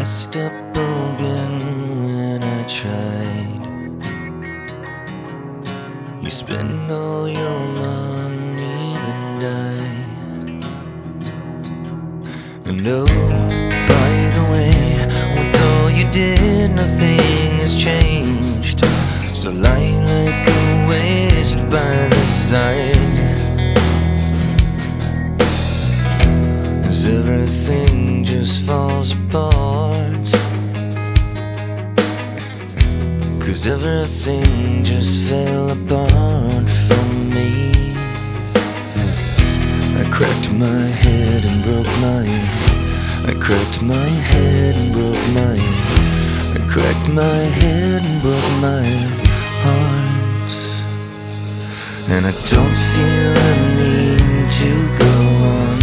messed up again when I tried. You spent all your money, then died. And oh, by the way, with all you did, nothing has changed. So lying like a waste by the side, as everything just falls apart, 'cause everything just fell apart from me. I cracked my head and broke my, I cracked my head and broke my, I cracked my head and broke my heart. And I don't feel I need to go on.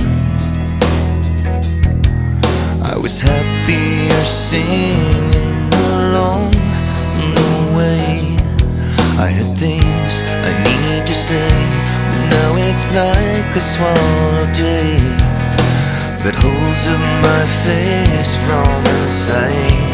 I was happier singing along the way. I had things I need to say, but now it's like a swallowed tape that holds up my face from inside.